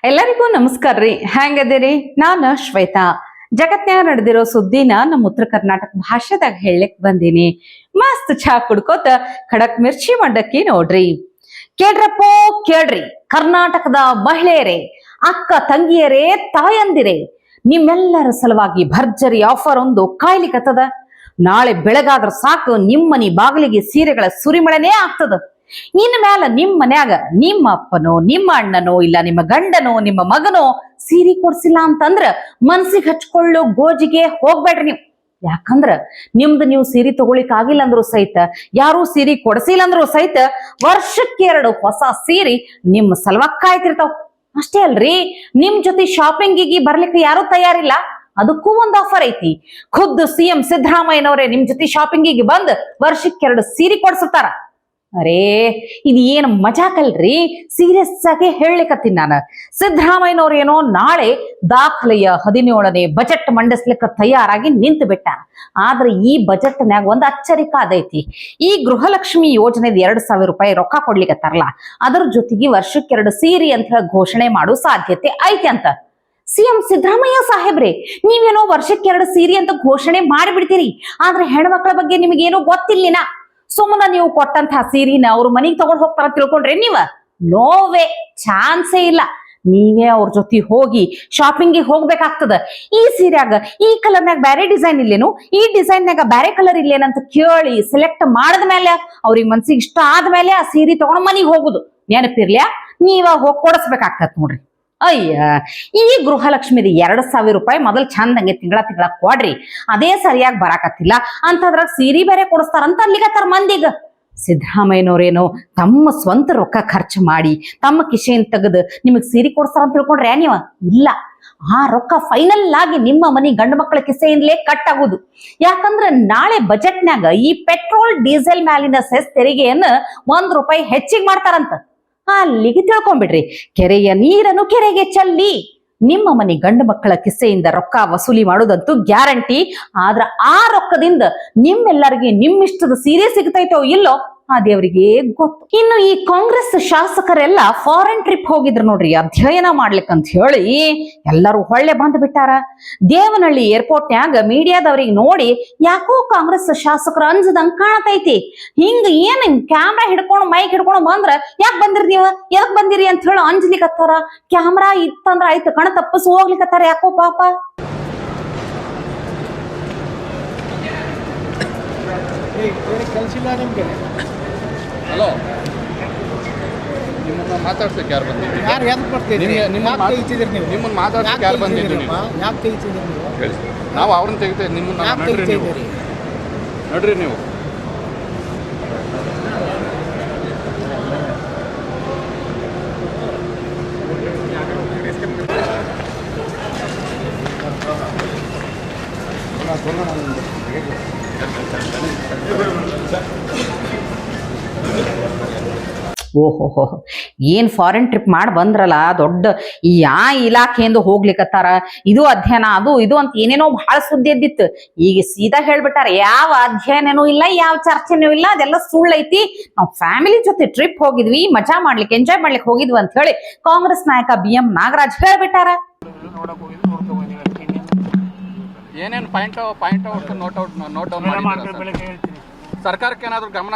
ಎಲ್ಲರಿಗೂ ನಮಸ್ಕಾರ ರೀ. ಹೆಂಗದಿರಿ? ನಾನು ಶ್ವೇತಾ. ಜಗತ್ನ್ಯಾಗ ನಡೆದಿರೋ ಸುದ್ದಿನ ನಮ್ಮ ಉತ್ತರ ಕರ್ನಾಟಕ ಭಾಷೆದಾಗ ಹೇಳಕ್ ಬಂದೀನಿ. ಮಸ್ತ್ ಚಹಾ ಕುಡ್ಕೋತ ಖಡಕ್ ಮಿರ್ಚಿ ಮಂಡಕ್ಕಿ ನೋಡ್ರಿ. ಕೇಳ್ರಪ್ಪೋ ಕೇಳ್ರಿ, ಕರ್ನಾಟಕದ ಮಹಿಳೆಯರೇ, ಅಕ್ಕ ತಂಗಿಯರೇ, ತಾಯಂದಿರೇ, ನಿಮ್ಮೆಲ್ಲರ ಸಲುವಾಗಿ ಭರ್ಜರಿ ಆಫರ್ ಒಂದು ಕಾಯ್ಲಿಕತ್ತದ. ನಾಳೆ ಬೆಳಗಾದ್ರ ಸಾಕು ನಿಮ್ಮನಿ ಬಾಗಿಲಿಗೆ ಸೀರೆಗಳ ಸುರಿಮಳೆನೇ ಆಗ್ತದ. ಇನ್ ಮ್ಯಾಲ ನಿಮ್ ಮನ್ಯಾಗ ನಿಮ್ಮ ಅಪ್ಪನೋ, ನಿಮ್ಮ ಅಣ್ಣನೋ, ಇಲ್ಲ ನಿಮ್ಮ ಗಂಡನೋ, ನಿಮ್ಮ ಮಗನೋ ಸೀರೆ ಕೊಡ್ಸಿಲ್ಲ ಅಂತಂದ್ರ ಮನ್ಸಿಗೆ ಹಚ್ಕೊಳ್ಳೋ ಗೋಜಿಗೆ ಹೋಗ್ಬೇಡ್ರಿ ನೀವು. ಯಾಕಂದ್ರ ನಿಮ್ದು ನೀವು ಸೀರೆ ತಗೊಳಿಕ್ ಆಗಿಲ್ಲ ಅಂದ್ರು ಸಹಿತ, ಯಾರು ಸೀರೆ ಕೊಡ್ಸಿಲ್ಲ ಅಂದ್ರು ಸಹಿತ, ವರ್ಷಕ್ಕೆ 2 ಹೊಸ ಸೀರೆ ನಿಮ್ಮ ಸಲುವಾಗಿ ಕಾಯ್ತಿರ್ತಾವ. ಅಷ್ಟೇ ಅಲ್ರಿ, ನಿಮ್ ಜೊತೆ ಶಾಪಿಂಗಿಗೆ ಬರ್ಲಿಕ್ಕೆ ಯಾರು ತಯಾರಿಲ್ಲ, ಅದಕ್ಕೂ ಒಂದು ಆಫರ್ ಐತಿ. ಖುದ್ದು CM ಸಿದ್ದರಾಮಯ್ಯನವರೇ ನಿಮ್ ಜೊತೆ ಶಾಪಿಂಗಿಗೆ ಬಂದ್ ವರ್ಷಕ್ಕೆ 2 ಸೀರೆ ಕೊಡ್ಸುತ್ತಾರ. ಅರೇ, ಇದು ಏನ್ ಮಜಾಕಲ್ರಿ, ಸೀರಿಯಸ್ ಆಗಿ ಹೇಳಲಿಕತ್ತೀನಿ ನಾನು. ಸಿದ್ದರಾಮಯ್ಯನವ್ರು ಏನೋ ನಾಳೆ ದಾಖಲೆಯ 17ನೇ ಬಜೆಟ್ ಮಂಡಿಸ್ಲಿಕ್ಕೆ ತಯಾರಾಗಿ ನಿಂತು ಬಿಟ್ಟ. ಆದ್ರೆ ಈ ಬಜೆಟ್ನ್ಯಾಗ ಒಂದು ಅಚ್ಚರಿಕಾದೈತಿ. ಈ ಗೃಹಲಕ್ಷ್ಮಿ ಯೋಜನೆದ 2,000 ರೂಪಾಯಿ ರೊಕ್ಕ ಕೊಡ್ಲಿಕತ್ತಾರಲ್ಲ, ಅದ್ರ ಜೊತೆಗೆ ವರ್ಷಕ್ಕೆ 2 ಸೀರೆ ಅಂತ ಘೋಷಣೆ ಮಾಡೋ ಸಾಧ್ಯತೆ ಐತಿ ಅಂತ. CM ಸಿದ್ದರಾಮಯ್ಯ ಸಾಹೇಬ್ರೆ, ನೀವೇನೋ ವರ್ಷಕ್ಕೆ 2 ಸೀರೆ ಅಂತ ಘೋಷಣೆ ಮಾಡಿಬಿಡ್ತೀರಿ, ಆದ್ರೆ ಹೆಣ್ಮಕ್ಳ ಬಗ್ಗೆ ನಿಮಗೇನೋ ಗೊತ್ತಿಲ್ಲಿನ. ಸುಮ್ಮನೆ ನೀವು ಕೊಟ್ಟಂತಹ ಸೀರಿನ ಅವ್ರ ಮನೆಗೆ ತಗೊಂಡ್ ಹೋಗ್ತಾರ ತಿಳ್ಕೊಂಡ್ರೆ ನೀವ? ನೋವೇ, ಚಾನ್ಸೇ ಇಲ್ಲ. ನೀವೇ ಅವ್ರ ಜೊತೆ ಹೋಗಿ ಶಾಪಿಂಗ್ ಹೋಗ್ಬೇಕಾಗ್ತದ. ಈ ಸೀರೆಯಾಗ ಈ ಕಲರ್ನಾಗ ಬ್ಯಾರೆ ಡಿಸೈನ್ ಇಲ್ಲೇನು, ಈ ಡಿಸೈನ್ಯಾಗ ಬ್ಯಾರೆ ಕಲರ್ ಇಲ್ಲೇನಂತ ಕೇಳಿ ಸೆಲೆಕ್ಟ್ ಮಾಡಿದ ಮೇಲೆ ಅವ್ರಿಗೆ ಮನ್ಸಿಗೆ ಇಷ್ಟ ಆದ್ಮೇಲೆ ಆ ಸೀರೆ ತಗೊಂಡ್ ಮನಿಗೆ ಹೋಗುದು. ನೆನಪಿರ್ಲ್ಯಾ, ನೀವ ಹೋಗಿ ಕೊಡಿಸ್ಬೇಕಾಗ್ತತ್ ನೋಡ್ರಿ. ಅಯ್ಯ, ಈ ಗೃಹಲಕ್ಷ್ಮಿದ 2,000 ರೂಪಾಯಿ ಮೊದಲು ಚಂದಂಗೆ ತಿಂಗಳ ಕೊಡ್ರಿ, ಅದೇ ಸರಿಯಾಗಿ ಬರಾಕತ್ತಿಲ್ಲ ಅಂತದ್ರಾಗ ಸೀರೆ ಬೇರೆ ಕೊಡಿಸ್ತಾರಂತ ಅಲ್ಲಿಗತ್ತಾರ ಮಂದಿಗ. ಸಿದ್ದರಾಮಯ್ಯನವ್ರೇನೋ ತಮ್ಮ ಸ್ವಂತ ರೊಕ್ಕ ಖರ್ಚು ಮಾಡಿ ತಮ್ಮ ಕಿಶೆನ್ ತೆಗೆದು ನಿಮಗ್ ಸೀರೆ ಕೊಡಿಸ್ತಾರ ಅಂತ ತಿಳ್ಕೊಂಡ್ರೆ ನೀವ? ಇಲ್ಲ, ಆ ರೊಕ್ಕ ಫೈನಲ್ ಆಗಿ ನಿಮ್ಮ ಮನಿ ಗಂಡು ಮಕ್ಕಳ ಕಿಸೆಯಿಂದಲೇ ಕಟ್ ಆಗುದು. ಯಾಕಂದ್ರ ನಾಳೆ ಬಜೆಟ್ನ್ಯಾಗ ಈ ಪೆಟ್ರೋಲ್ ಡೀಸೆಲ್ ಮ್ಯಾಲಿನ ಸೆಸ್ ತೆರಿಗೆಯನ್ನ 1 ರೂಪಾಯಿ ಹೆಚ್ಚಿಗೆ ಮಾಡ್ತಾರಂತ. ಅಲ್ಲಿಗೆ ತಿಳ್ಕೊಂಡ್ಬಿಡ್ರಿ, ಕೆರೆಯ ನೀರನ್ನು ಕೆರೆಗೆ ಚೆಲ್ಲಿ ನಿಮ್ಮ ಮನೆ ಗಂಡು ಮಕ್ಕಳ ಕಿಸೆಯಿಂದ ರೊಕ್ಕ ವಸೂಲಿ ಮಾಡೋದಂತೂ ಗ್ಯಾರಂಟಿ. ಆದ್ರ ಆ ರೊಕ್ಕದಿಂದ ನಿಮ್ಮೆಲ್ಲರಿಗೆ ನಿಮ್ಮಿಷ್ಟದ ಸೀರೆ ಸಿಗ್ತೈತೋ ಇಲ್ಲೋ ಆ ದೇವರಿಗೆ ಗೊತ್ತು. ಇನ್ನು ಈ ಕಾಂಗ್ರೆಸ್ ಶಾಸಕರೆಲ್ಲ ಫಾರಿನ್ ಟ್ರಿಪ್ ಹೋಗಿದ್ರು ನೋಡ್ರಿ, ಅಧ್ಯಯನ ಮಾಡ್ಲಿಕ್ಕಂತ ಹೇಳಿ ಎಲ್ಲರೂ ಹೊಳ್ಳೆ ಬಂದ್ ಬಿಟ್ಟಾರ. ದೇವನಹಳ್ಳಿ ಏರ್ಪೋರ್ಟ್ನ್ಯಾಗ ಮೀಡಿಯಾದವ್ರಿಗೆ ನೋಡಿ ಯಾಕೋ ಕಾಂಗ್ರೆಸ್ ಶಾಸಕರು ಅಂಜದಂಗ್ ಕಾಣತೈತಿ. ಹಿಂಗ ಏನ್ ಕ್ಯಾಮ್ರಾ ಹಿಡ್ಕೊಂಡು ಮೈಕ್ ಹಿಡ್ಕೊಂಡು ಬಂದ್ರ ಯಾಕೆ ಬಂದಿರಿ ನೀವು, ಎದಕ್ ಬಂದಿರಿ ಅಂತ ಹೇಳಿ ಅಂಜ್ಲಿಕತ್ತಾರ. ಕ್ಯಾಮ್ರಾ ಇತ್ತಂದ್ರ ಆಯ್ತು, ಕಣ ತಪ್ಪಿಸ್ ಹೋಗ್ಲಿಕತ್ತಾರ ಯಾಕೋ ಪಾಪ. ಕಳಿಸಿಲ್ಲ ನಿಮ್ಗೆ. ಹಲೋ, ನಿಮ್ಮನ್ನ ಮಾತಾಡ್ಸಕ್ಕೆ ಯಾರು ಬಂದಿದ್ದೀರಿ? ಯಾರು ಯಾಕೆ ಬರ್ತೀರಿ? ನಿಮ್ಮನ್ನ ಮಾತಾಡ್ಸಕ್ಕೆ ಯಾರು ಬಂದಿದ್ದೀರಿ? ಯಾಕೆ ತೆಗಿತಿದ್ದೀರಿ ನೀವು? ಹೇಳಿ, ನಾವು ಅವ್ರನ್ನ ತೆಗಿತೇವೆ, ನಿಮ್ಮನ್ನ ನಡ್ರಿ ನೀವು, ನಡ್ರಿ ನೀವು. ಓಹೋಹೋ, ಏನ್ ಫಾರಿನ್ ಟ್ರಿಪ್ ಮಾಡಿ ಬಂದ್ರಲ್ಲ, ದೊಡ್ಡ ಯಾ ಇಲಾಖೆಯಿಂದ ಹೋಗ್ಲಿಕತ್ತಾರ, ಇದು ಅಧ್ಯಯನ ಅದು ಇದು ಅಂತ ಏನೇನೋ ಬಹಳ ಸುದ್ದಿ ಎದ್ದಿತ್ತು. ಈಗ ಸೀದಾ ಹೇಳ್ಬಿಟ್ಟಾರ, ಯಾವ ಅಧ್ಯಯನನೂ ಇಲ್ಲ, ಯಾವ ಚರ್ಚೆನೂ ಇಲ್ಲ, ಅದೆಲ್ಲ ಸುಳ್ಳೈತಿ. ನಾವು ಫ್ಯಾಮಿಲಿ ಜೊತೆ ಟ್ರಿಪ್ ಹೋಗಿದ್ವಿ, ಮಜಾ ಮಾಡ್ಲಿಕ್ಕೆ ಎಂಜಾಯ್ ಮಾಡ್ಲಿಕ್ಕೆ ಹೋಗಿದ್ವಿ ಅಂತ ಹೇಳಿ ಕಾಂಗ್ರೆಸ್ ನಾಯಕ BM ನಾಗರಾಜ್ ಹೇಳ್ಬಿಟ್ಟಾರ. ಏನೇನು ಪಾಯಿಂಟ್ ಔಟ್ ನೋಟ್ ಡೌನ್ ಮಾಡಿ ಸರ್ಕಾರಕ್ಕೆ ಏನಾದ್ರು ಗಮನ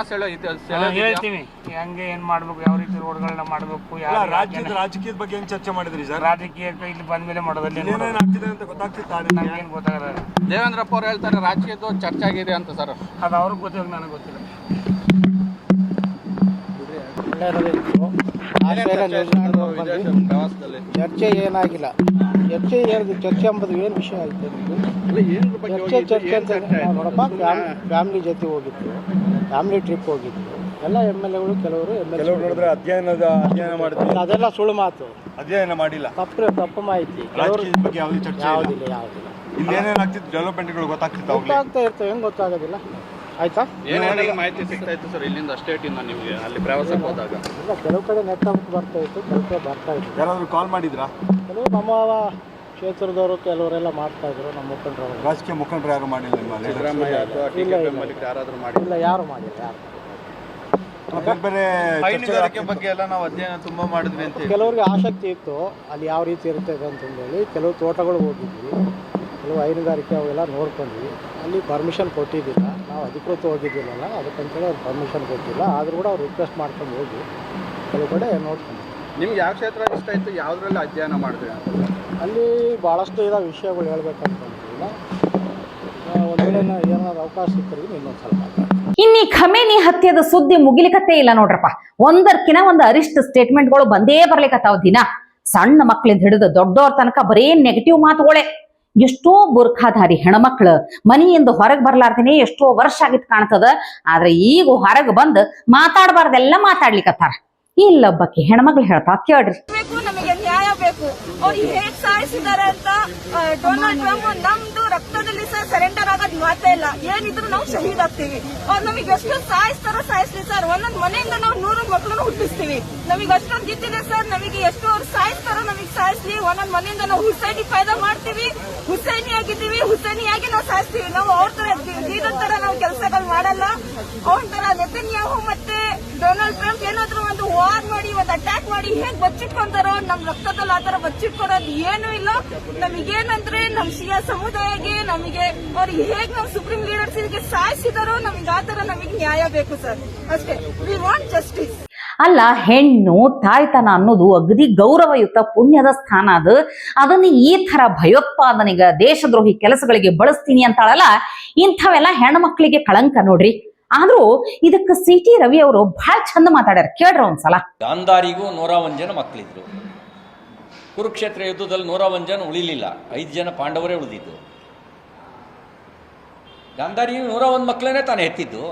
ಹೇಳ್ತೀವಿ, ಹೆಂಗೆ ಏನ್ ಮಾಡ್ಬೇಕು, ಯಾವ ರೀತಿ ರೋಡ್ಗಳನ್ನ ಮಾಡ್ಬೇಕು. ರಾಜಕೀಯದ ಬಗ್ಗೆ ಏನ್ ಚರ್ಚೆ ಮಾಡಿದ್ರಿ ಸರ್? ರಾಜಕೀಯಕ್ಕೆ ಇಲ್ಲಿ ಬಂದ್ಮೇಲೆ ಮಾಡೋದಲ್ಲಿ ಏನಾಗ್ತಿದೆ ಅಂತ ಗೊತ್ತಾಗ್ತಿತ್ತು, ನಮ್ಗೇನ್ ಗೊತ್ತಾಗಲ್ಲ. ದೇವೇಂದ್ರಪ್ಪ ಅವ್ರು ಹೇಳ್ತಾರೆ ರಾಜಕೀಯದ ಚರ್ಚೆ ಆಗಿದೆ ಅಂತ ಸರ್. ಅದು ಅವ್ರಿಗೆ ಗೊತ್ತಿಲ್ಲ, ನನಗೆ ಗೊತ್ತಿಲ್ಲ. ಚರ್ಚೆ ಏನಾಗಿಲ್ಲ. ಚರ್ಚೆ ಎಂಬುದು ಏನು ವಿಷಯ ಆಯ್ತು? ಚರ್ಚೆ ಅಂತ ನೋಡಪ್ಪ, ಫ್ಯಾಮಿಲಿ ಜೊತೆ ಹೋಗಿತ್ತು, ಫ್ಯಾಮಿಲಿ ಟ್ರಿಪ್ ಹೋಗಿತ್ತು. ಎಲ್ಲ MLAಗಳು ಕೆಲವರು ನೋಡಿದ್ರೆ ಅಧ್ಯಯನ ಮಾಡಿದ್ರು, ಅದೆಲ್ಲ ಸುಳ್ಳು ಮಾತು, ಅಧ್ಯಯನ ಮಾಡಿಲ್ಲ, ತಪ್ಪು ಮಾಹಿತಿ. ಯಾವುದಿಲ್ಲ. ಇಲ್ಲಿ ಏನೇನಾಗ್ತಿತ್ತು ಡೆವಲಪ್ಮೆಂಟ್ಗಳು ಗೊತ್ತಾಗ್ತಾ ಇರ್ತವೆ, ಹೆಂಗ್ ಗೊತ್ತಾಗೋದಿಲ್ಲ? ಆಯ್ತಾ, ಏನೇನು ಮಾಹಿತಿ ಸಿಗ್ತಾ ಇತ್ತು ಸರ್ ಇಲ್ಲಿಂದ ಸ್ಟೇಟಿಂದ ನಿಮಗೆ ಅಲ್ಲಿ ಪ್ರವಾಸಕ್ಕೆ ಹೋದಾಗ? ಇಲ್ಲ, ಕೆಲವು ಕಡೆ ನೆಟ್ವರ್ಕ್ ಬರ್ತಾ ಇತ್ತು, ಕೆಲವು ಕಡೆ ಬರ್ತಾ ಇತ್ತು. ಯಾರಾದ್ರೂ ಕಾಲ್ ಮಾಡಿದ್ರಾ? ಕೆಲವು ನಮ್ಮ ಕ್ಷೇತ್ರದವರು ಕೆಲವರೆಲ್ಲ ಮಾಡ್ತಾ ಇದ್ರು, ನಮ್ಮ ಮುಖಂಡರು. ರಾಜಕೀಯ ಮುಖಂಡರು ಯಾರು ಮಾಡಿಲ್ಲ? ಸಿದ್ದರಾಮಯ್ಯ ಅಥವಾ ಯಾರಾದ್ರೂ ಮಾಡಿ? ಇಲ್ಲ, ಯಾರು ಮಾಡಿಲ್ಲ. ಬೇರೆ ಹೈನುಗಾರಿಕೆ ಬಗ್ಗೆ ಎಲ್ಲ ನಾವು ಅಧ್ಯಯನ ತುಂಬಾ ಮಾಡಿದ್ವಿ ಅಂತ ಹೇಳಿ. ಕೆಲವ್ರಿಗೆ ಆಸಕ್ತಿ ಇತ್ತು ಅಲ್ಲಿ ಯಾವ ರೀತಿ ಇರ್ತದೆ ಅಂತಂದೇಳಿ ಕೆಲವು ತೋಟಗಳು ಹೋಗಿದ್ವಿ, ಕೆಲವು ಹೈನುಗಾರಿಕೆ ಅವೆಲ್ಲ ನೋಡ್ಕೊಂಡ್ವಿ. ಅಲ್ಲಿ ಪರ್ಮಿಷನ್ ಕೊಟ್ಟಿದ್ದಿಲ್ಲ, ನಾವು ಅಧಿಕೃತ ಹೋಗಿದ್ದಿಲ್ಲಲ್ಲ, ಅದಕ್ಕಂತೇಳಿ ಅವ್ರು ಪರ್ಮಿಷನ್ ಕೊಟ್ಟಿಲ್ಲ. ಆದರೂ ಕೂಡ ಅವ್ರು ರಿಕ್ವೆಸ್ಟ್ ಮಾಡ್ಕೊಂಡು ಹೋಗಿ ಕೆಲವು ಕಡೆ ನೋಡ್ಕೊಂಡು. ನಿಮ್ಗೆ ಯಾವ ಕ್ಷೇತ್ರ ಇಷ್ಟ ಆಯಿತು, ಯಾವುದ್ರಲ್ಲಿ ಅಧ್ಯಯನ ಮಾಡಿದ್ವಿ ಅಂತ? ಅಲ್ಲಿ ಭಾಳಷ್ಟು ಇರೋ ವಿಷಯಗಳು ಹೇಳ್ಬೇಕಂತಂದಿಲ್ಲ. ಒಂದು ವೇಳೆ ಏನಾದ್ರು ಅವಕಾಶ ಸಿಕ್ಕರಿಗೆ ಇನ್ನೊಂದು ಸ್ವಲ್ಪ ಇನ್ನೀ ಖಮೇನಿ ಹತ್ಯೆದ ಸುದ್ದಿ ಮುಗಿಲಿಕತ್ತೇ ಇಲ್ಲ ನೋಡ್ರಪ್ಪ. ಒಂದರ್ಕಿನ ಒಂದು ಅರಿಷ್ಟ ಸ್ಟೇಟ್ಮೆಂಟ್ಗಳು ಬಂದೇ ಬರ್ಲಿಕತ್ತಾವ ದಿನ. ಸಣ್ಣ ಮಕ್ಳಿಂದ ಹಿಡಿದು ದೊಡ್ಡವ್ರ ತನಕ ಬರೇ ನೆಗೆಟಿವ್ ಮಾತುಗಳೇ. ಎಷ್ಟೋ ಬುರ್ಖಾಧಾರಿ ಹೆಣ್ಮಕ್ಳು ಮನೆಯಿಂದ ಹೊರಗೆ ಬರ್ಲಾರ್ದೇನೆ ಎಷ್ಟೋ ವರ್ಷ ಆಗಿತ್ ಕಾಣ್ತದ. ಆದ್ರೆ ಈಗ ಹೊರಗೆ ಬಂದು ಮಾತಾಡಬಾರ್ದೆಲ್ಲ ಮಾತಾಡ್ಲಿಕತ್ತಾರ. ಇಲ್ಲೊಬ್ಬಕ್ಕೆ ಹೆಣ್ಮಕ್ಳು ಹೇಳ್ತಾ ಕೇಳ್ರಿ. ನಮಗೆ ನ್ಯಾಯ ಬೇಕು. ಅವ್ರು ಹೇಗ್ ಸಾಯಿಸಿದ್ದಾರೆ ಅಂತ ಡೊನಾಲ್ಡ್ ಟ್ರಂಪ್ ನಮ್ದು ರಕ್ತದಲ್ಲಿ ಸರ್ ಸರೆಂಡರ್ ಆಗೋದ್ ಮಾತೇ ಇಲ್ಲ. ಏನಿದ್ರು ನಾವು ಶಹೀದ್ ಆಗ್ತೀವಿ. ಅವ್ರು ನಮಗೆ ಎಷ್ಟು ಸಾಯಿಸ್ತಾರೋ ಸಾಯಿಸ್ಲಿ ಸರ್. ಒಂದೊಂದ್ ಮನೆಯಿಂದ ನಾವು 100 ಮಕ್ಕಳನ್ನು ಹುಟ್ಟಿಸ್ತೀವಿ. ನಮಗೆ ಅಷ್ಟೊಂದು ಗಿತ್ತಿದೆ ಸರ್. ನಮಗೆ ಎಷ್ಟು ಅವ್ರು ಸಾಯಿಸ್ತಾರೋ ನಮಗೆ ಸಾಯಿಸ್ಲಿ. ಒಂದೊಂದ್ ಮನೆಯಿಂದ ನಾವು ಹುಸೈನಿ ಫೈದಾ ಮಾಡ್ತೀವಿ, ಹುಸೈನಿ ಆಗಿದ್ದೀವಿ, ಹುಸೈನಿಯಾಗಿ ನಾವು ಸಾಯಿಸ್ತೀವಿ. ನಾವು ಅವ್ರ ತರ ಇದನ್ ತರ ನಾವು ಕೆಲಸಗಳು ಮಾಡಲ್ಲ. ಅವ್ರ ತರ ನೆತನ್ಯಾಹು ಮತ್ತೆ ಡೊನಾಲ್ಡ್ ಟ್ರಂಪ್ ಏನಾದ್ರು ಒಂದು ವಾರ್ ಮಾಡಿ ಒಂದು ಅಟ್ಯಾಕ್ ಮಾಡಿ ಹೇಗ್ ಬಚ್ಚಿಟ್ಕೊಂತಾರೋ ನಮ್ ರಕ್ತದಲ್ಲಿ ಆತರ ಬಚ್ಚಿಟ್ಕೊಡೋದು ಏನೂ ಇಲ್ಲ. ನಮಗೇನಂದ್ರೆ ನಮ್ ಶಿಯಾ ಸಮುದಾಯಕ್ಕೆ ನಮಗೆ ಅವ್ರು ಹೇಗ್ ನಾವು ಸುಪ್ರೀಂ ಲೀಡರ್ಸ್ಗೆ ಸಾಯಿಸಿದಾರೋ ನಮಗೆ ಆತರ ನಮಗೆ ನ್ಯಾಯ ಬೇಕು ಸರ್. ಅಷ್ಟೇ. We want justice. ಅಲ್ಲ, ಹೆಣ್ಣು ತಾಯ್ತನ ಅನ್ನೋದು ಅಗದಿ ಗೌರವಯುತ ಪುಣ್ಯದ ಸ್ಥಾನ ಅದು. ಅದನ್ನ ಈ ತರ ಭಯೋತ್ಪಾದನೆಗ ದೇಶದ್ರೋಹಿ ಕೆಲಸಗಳಿಗೆ ಬಳಸ್ತೀನಿ ಅಂತಾಳಲ್ಲ, ಇಂಥವೆಲ್ಲ ಹೆಣ್ಮಕ್ಳಿಗೆ ಕಳಂಕ ನೋಡ್ರಿ. ಆದ್ರೂ ಇದಕ್ಕೆ ಸಿಟಿ ರವಿ ಅವರು ಬಹಳ ಚಂದ ಮಾತಾಡ್ಯಾರ, ಕೇಳ್ರ ಒಂದ್ಸಲ. ಗಾಂಧಾರಿಗೂ 101 ಜನ ಮಕ್ಕಳಿದ್ರು. ಕುರುಕ್ಷೇತ್ರ ಯುದ್ಧದಲ್ಲಿ 101 ಜನ ಉಳಿಲಿಲ್ಲ, 5 ಜನ ಪಾಂಡವರೇ ಉಳಿದಿದ್ದು. ಗಾಂಧಾರಿಯು 101 ಮಕ್ಕಳನ್ನೇ ತಾನು ಹೆತ್ತಿದ್ದು.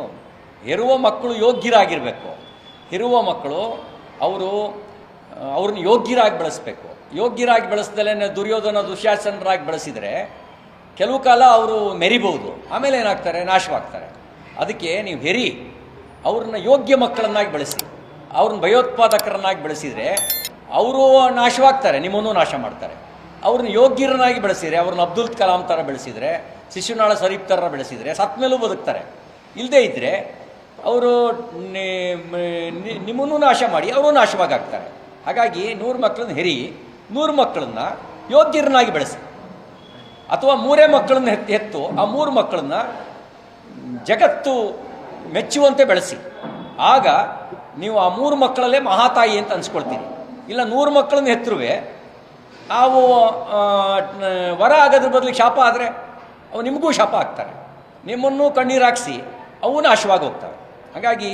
ಹೆರುವ ಮಕ್ಕಳು ಯೋಗ್ಯರಾಗಿರ್ಬೇಕು. ಹೆರುವ ಮಕ್ಕಳು ಅವ್ರನ್ನ ಯೋಗ್ಯರಾಗಿ ಬೆಳೆಸ್ಬೇಕು. ಯೋಗ್ಯರಾಗಿ ಬೆಳೆಸ್ದಲೇ ದುರ್ಯೋಧನ ದುಶ್ಯಾಸನರಾಗಿ ಬೆಳೆಸಿದರೆ ಕೆಲವು ಕಾಲ ಅವರು ಮೆರಿಬಹುದು, ಆಮೇಲೆ ಏನಾಗ್ತಾರೆ, ನಾಶವಾಗ್ತಾರೆ. ಅದಕ್ಕೆ ನೀವು ಅವ್ರನ್ನ ಯೋಗ್ಯ ಮಕ್ಕಳನ್ನಾಗಿ ಬೆಳೆಸಿ. ಅವ್ರನ್ನ ಭಯೋತ್ಪಾದಕರನ್ನಾಗಿ ಬೆಳೆಸಿದರೆ ಅವರು ನಾಶವಾಗ್ತಾರೆ, ನಿಮ್ಮನ್ನು ನಾಶ ಮಾಡ್ತಾರೆ. ಅವ್ರನ್ನ ಯೋಗ್ಯರನ್ನಾಗಿ ಬೆಳೆಸಿದರೆ, ಅವ್ರನ್ನ ಅಬ್ದುಲ್ ಕಲಾಂ ಥರ ಬೆಳೆಸಿದರೆ, ಶಿಶುನಾಳ ಶರೀಫ್ ಥರ ಬೆಳೆಸಿದರೆ ಸತ್ ಮೇಲೂ ಬದುಕ್ತಾರೆ. ಇಲ್ಲದೇ ಇದ್ದರೆ ಅವರು ನಿಮ್ಮನ್ನು ನಾಶ ಮಾಡಿ ಅವರು ನಾಶವಾಗ್ತಾರೆ. ಹಾಗಾಗಿ 100 ಮಕ್ಕಳನ್ನ 100 ಮಕ್ಕಳನ್ನ ಯೋಗ್ಯರನ್ನಾಗಿ ಬೆಳೆಸಿ. ಅಥವಾ 3 ಮಕ್ಕಳನ್ನ ಹೆತ್ತು ಆ 3 ಮಕ್ಕಳನ್ನ ಜಗತ್ತು ಮೆಚ್ಚುವಂತೆ ಬೆಳೆಸಿ. ಆಗ ನೀವು ಆ 3 ಮಕ್ಕಳಲ್ಲೇ ಮಹಾತಾಯಿ ಅಂತ ಅನ್ಸ್ಕೊಳ್ತೀರಿ. ಇಲ್ಲ 100 ಮಕ್ಕಳನ್ನ ಹೆತ್ತರುವೆ ಅವು ವರ ಆಗೋದ್ರ ಬದಲಿಗೆ ಶಾಪ ಆದರೆ ಅವು ನಿಮಗೂ ಶಾಪ ಆಗ್ತಾರೆ. ನಿಮ್ಮನ್ನು ಕಣ್ಣೀರು ಹಾಕಿಸಿ ಅವು ನಾಶವಾಗಿ ಹೋಗ್ತವೆ. ಹಾಗಾಗಿ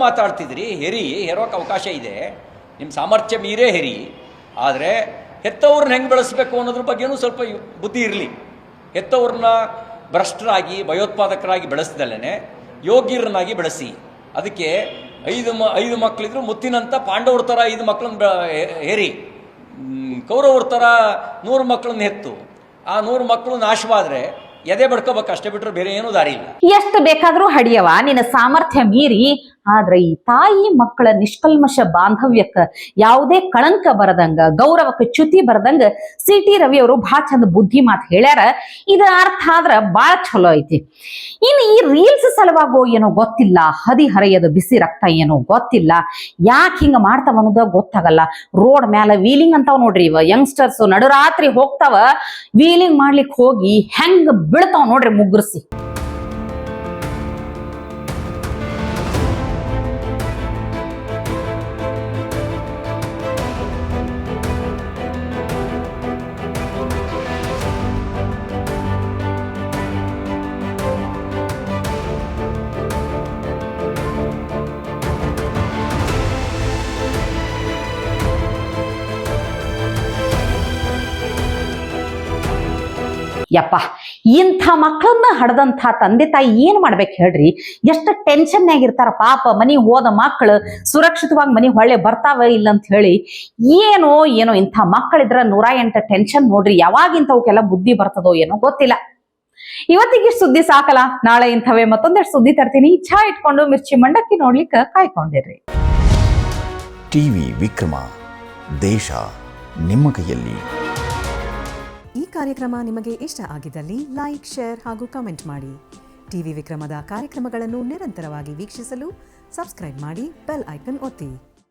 ಮಾತಾಡ್ತಿದ್ರಿ, ಹೆರೋಕ್ಕೆ ಅವಕಾಶ ಇದೆ, ನಿಮ್ಮ ಸಾಮರ್ಥ್ಯ ಮೀರೇ ಆದರೆ ಹೆತ್ತವ್ರನ್ನ ಹೆಂಗೆ ಬೆಳೆಸಬೇಕು ಅನ್ನೋದ್ರ ಬಗ್ಗೆನೂ ಸ್ವಲ್ಪ ಬುದ್ಧಿ ಇರಲಿ. ಹೆತ್ತವ್ರನ್ನ ಭ್ರಷ್ಟರಾಗಿ ಭಯೋತ್ಪಾದಕರಾಗಿ ಬೆಳೆಸ್ದಲ್ಲೇ ಯೋಗ್ಯರನ್ನಾಗಿ ಬೆಳೆಸಿ. ಅದಕ್ಕೆ 5 ಮಕ್ಕಳಿದ್ರು ಮುತ್ತಿನಂತ ಪಾಂಡವ್ರ ಥರ 5 ಮಕ್ಕಳನ್ನ ಕೌರವ್ರ ಥರ 100 ಮಕ್ಕಳನ್ನ ಹೆತ್ತು ಆ 100 ಮಕ್ಕಳು ನಾಶವಾದರೆ ಎದೆ ಬಡ್ಕೋಬೇಕು, ಅಷ್ಟೇ ಬಿಟ್ಟರೆ ಬೇರೆ ಏನೂ ದಾರಿ ಇಲ್ಲ. ಎಷ್ಟು ಬೇಕಾದ್ರೂ ಹಡಿಯವ ನಿನ್ನ ಸಾಮರ್ಥ್ಯ ಮೀರಿ. ಆದ್ರೆ ಈ ತಾಯಿ ಮಕ್ಕಳ ನಿಷ್ಕಲ್ಮಶ ಬಾಂಧವ್ಯಕ್ಕ ಯಾವುದೇ ಕಳಂಕ ಬರದಂಗ, ಗೌರವಕ್ಕೆ ಚ್ಯುತಿ ಬರದಂಗ ಸಿಟಿ ರವಿ ಅವರು ಬಹಳ ಚಂದ ಬುದ್ಧಿ ಮಾತು ಹೇಳ್ಯಾರ. ಇದರ ಅರ್ಥ ಆದ್ರ ಬಾಳ ಚಲೋ ಐತಿ. ಇನ್ನು ಈ ರೀಲ್ಸ್ ಸಲುವಾಗೋ ಏನೋ ಗೊತ್ತಿಲ್ಲ, ಹದಿಹರೆಯದ ಬಿಸಿ ರಕ್ತ ಏನೋ ಗೊತ್ತಿಲ್ಲ, ಯಾಕೆ ಹಿಂಗ ಮಾಡ್ತಾವ ಅನ್ನೋದ ಗೊತ್ತಾಗಲ್ಲ. ರೋಡ್ ಮ್ಯಾಲ ವೀಲಿಂಗ್ ಅಂತಾವ್ ನೋಡ್ರಿ, ಇವ ಯಂಗ್ಸ್ಟರ್ಸ್ ನಡುರಾತ್ರಿ ಹೋಗ್ತಾವ, ವೀಲಿಂಗ್ ಮಾಡ್ಲಿಕ್ಕೆ ಹೋಗಿ ಹೆಂಗ ಬೀಳ್ತಾವ್ ನೋಡ್ರಿ ಮುಗ್ಗರ್ಸಿ. ಯಪ್ಪ, ಇಂಥ ಮಕ್ಕಳನ್ನ ಹಡದಂಥ ತಂದೆ ತಾಯಿ ಏನ್ ಮಾಡ್ಬೇಕು ಹೇಳ್ರಿ? ಎಷ್ಟು ಟೆನ್ಷನ್ ಆಗಿರ್ತಾರ ಪಾಪ. ಮನಿ ಹೋದ ಮಕ್ಕಳು ಸುರಕ್ಷಿತವಾಗಿ ಮನಿ ಹೊಳ್ಳೆ ಬರ್ತಾವ ಇಲ್ಲ ಅಂತ ಹೇಳಿ ಏನೋ ಇಂಥ ಮಕ್ಕಳಿದ್ರ 108 ಟೆನ್ಷನ್ ನೋಡ್ರಿ. ಯಾವಾಗ ಇಂಥವಕ್ಕೆಲ್ಲ ಬುದ್ಧಿ ಬರ್ತದೋ ಏನೋ ಗೊತ್ತಿಲ್ಲ. ಇವತ್ತಿಗೆ ಸುದ್ದಿ ಸಾಕಲ್ಲ, ನಾಳೆ ಇಂಥವೇ ಮತ್ತೊಂದಷ್ಟು ಸುದ್ದಿ ತರ್ತೀನಿ. ಛಾ ಇಟ್ಕೊಂಡು ಮಿರ್ಚಿ ಮಂಡಕ್ಕಿ ನೋಡ್ಲಿಕ್ಕೆ ಕಾಯ್ಕೊಂಡಿರ್ರಿ. ಟಿವಿ ವಿಕ್ರಮ, ದೇಶ ನಿಮ್ಮ ಕೈಯಲ್ಲಿ. ಈ ಕಾರ್ಯಕ್ರಮ ನಿಮಗೆ ಇಷ್ಟ ಆಗಿದ್ದಲ್ಲಿ ಲೈಕ್, ಶೇರ್ ಹಾಗೂ ಕಮೆಂಟ್ ಮಾಡಿ. ಟಿವಿ ವಿಕ್ರಮದ ಕಾರ್ಯಕ್ರಮಗಳನ್ನು ನಿರಂತರವಾಗಿ ವೀಕ್ಷಿಸಲು ಸಬ್ಸ್ಕ್ರೈಬ್ ಮಾಡಿ ಬೆಲ್ ಐಕನ್ ಒತ್ತಿ.